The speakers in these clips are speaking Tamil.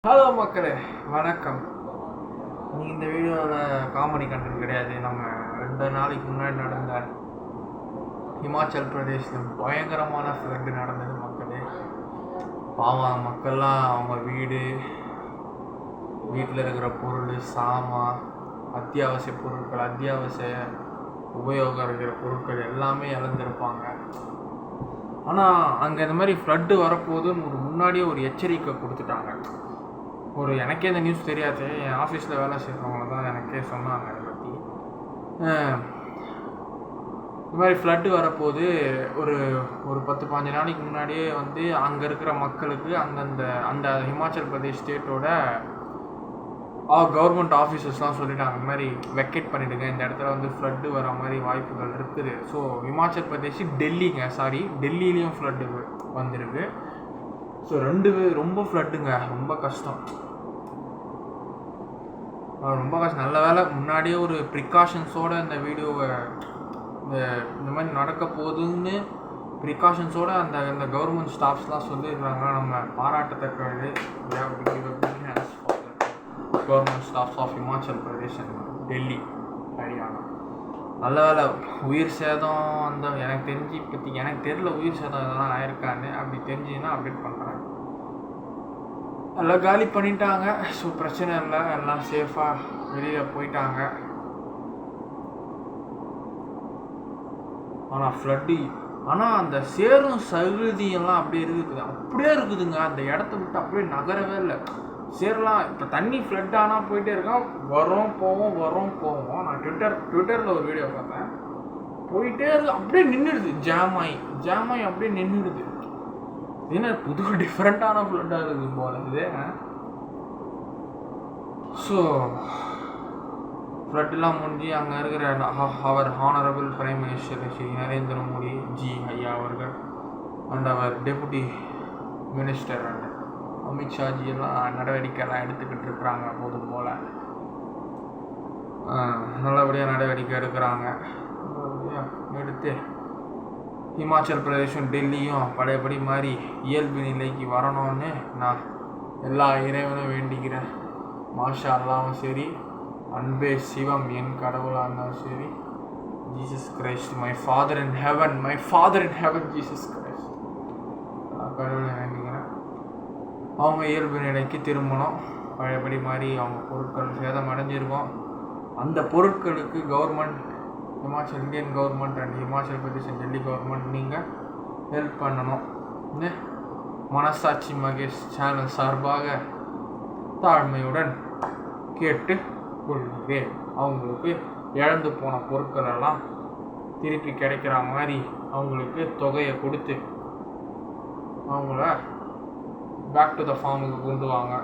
ஹலோ மக்களே, வணக்கம். இந்த வீடியோவில் காமெடி கண்டென்ட் கிடையாது. நம்ம 2 நாளைக்கு முன்னாடி நடந்த ஹிமாச்சல் பிரதேஷில் பயங்கரமான ஃப்ளட்டு நடந்தது மக்களே. பாவம் மக்கள்லாம் அவங்க வீட்டில் இருக்கிற பொருள், சாமான், அத்தியாவசிய பொருட்கள், அத்தியாவசிய உபயோகம் இருக்கிற பொருட்கள் எல்லாமே இழந்திருப்பாங்க. ஆனால் அங்கே இந்த மாதிரி ஃப்ளட்டு வரப்போகுதுன்னு முன்னாடியே ஒரு எச்சரிக்கை கொடுத்துட்டாங்க. எனக்கே இந்த நியூஸ் தெரியாது, என் ஆஃபீஸில் வேலை செய்கிறவங்க தான் எனக்கே சொன்னாங்க அதை பற்றி. இந்த மாதிரி ஃப்ளட்டு வரப்போது ஒரு 10-15 நாளைக்கு முன்னாடியே அங்கே இருக்கிற மக்களுக்கு அந்த ஹிமாச்சல் பிரதேஷ் ஸ்டேட்டோட கவர்மெண்ட் ஆஃபீஸர்ஸ்லாம் சொல்லிட்டாங்க, இந்த மாதிரி வெக்கேட் பண்ணிவிடுங்க, இந்த இடத்துல ஃப்ளட்டு வர மாதிரி வாய்ப்புகள் இருக்குது. ஸோ ஹிமாச்சல் பிரதேஷ் டெல்லியிலையும் ஃப்ளட்டு வந்திருக்கு. ஸோ ரொம்ப ஃப்ளட்டுங்க, ரொம்ப கஷ்டம். நல்ல வேலை முன்னாடியே ஒரு ப்ரிகாஷன்ஸோடு இந்த வீடியோவை இந்த மாதிரி நடக்க போகுதுன்னு ப்ரிகாஷன்ஸோடு அந்த கவர்மெண்ட் ஸ்டாஃப்ஸ்லாம் சொல்லியிருக்காங்க. நம்ம பாராட்டத்தக்கது government staffs of Himachal Pradesh and Delhi, Haryana. நல்ல வேலை உயிர் சேதம் எனக்கு தெரிஞ்சு எனக்கு தெரியல உயிர் சேதம் எதெல்லாம் ஆயிருக்கான்னு. அப்படி தெரிஞ்சுன்னா அப்டேட் பண்ணுறேன். எல்லாம் காலி பண்ணிட்டாங்க. ஸோ பிரச்சனை இல்லை, எல்லாம் சேஃபாக வெளியில் போயிட்டாங்க. ஆனால் அந்த சேரும் சகுதியெல்லாம் அப்படியே இருக்குதுங்க. அந்த இடத்த விட்டு அப்படியே நகரவே இல்லை. சேரலாம் இப்போ தண்ணி ஃப்ளட் ஆனால் போயிட்டே இருக்கான், வரும் போவோம். நான் ட்விட்டரில் ஒரு வீடியோ பார்த்தேன், போயிட்டே இருக்கு, அப்படியே நின்றுடுது, ஜாம் ஆகி அப்படியே நின்றுடுது. ஏன்னா புது டிஃப்ரெண்ட்டான ஃப்ளட்டாக இருக்குது போல இது. ஸோ ஃப்ளட்டெலாம் முடிஞ்சு அங்கே இருக்கிற அவர் honourable prime minister Shri Narendra Modi ji ஐயா அவர்கள் அண்ட் அவர் டெபுட்டி மினிஸ்டர் அண்ட் அமித்ஷாஜி எல்லாம் நடவடிக்கைலாம் எடுத்துக்கிட்டு இருக்கிறாங்க. போதும் போல் நல்லபடியாக நடவடிக்கை எடுக்கிறாங்க. எடுத்து ஹிமாச்சல் பிரதேஷும் டெல்லியும் பழையபடி மாதிரி இயல்பு நிலைக்கு வரணும்னு நான் எல்லா இறைவனும் வேண்டிக்கிறேன். மாஷா அல்லாவும் சரி, அன்பே சிவம் என் கடவுளாக இருந்தாலும் சரி, Jesus Christ my father in heaven Jesus Christ, கடவுளை வேண்டிக்கிறேன். அவங்க இயல்பு நிலைக்கு திரும்பணும். பழையபடி மாதிரி அவங்க பொருட்கள் சேதம் அடைஞ்சிருக்கோம். அந்த பொருட்களுக்கு government, Indian government and Himachal Pradesh and Delhi government நீங்கள் ஹெல்ப் பண்ணணும். மனசாட்சி மகேஷ் சேனல் சார்பாக தாழ்மையுடன் கேட்டு கொள்கிறேன். அவங்களுக்கு இழந்து போன பொருட்களெல்லாம் திருப்பி கிடைக்கிற மாதிரி அவங்களுக்கு தொகையை கொடுத்து அவங்கள பேக் டு த ஃபார்முக்கு கொண்டு வாங்க.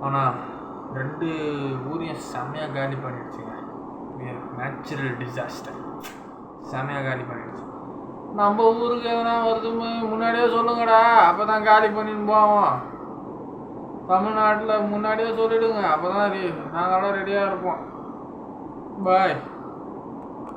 ஆனால் 2 ஊரையும் செம்மையாக காலி பண்ணிடுச்சுங்க. நேச்சுரல் டிசாஸ்டர் செம்மையாக காலி பண்ணிடுச்சு. நம்ம ஊருக்கு எதனா வருது முன்னாடியே சொல்லுங்கடா, அப்போ தான் காலி பண்ணின்னு போவோம். தமிழ்நாட்டில் முன்னாடியே சொல்லிவிடுங்க, அப்போ தான் நாங்களாம் ரெடியாக இருப்போம். பாய்.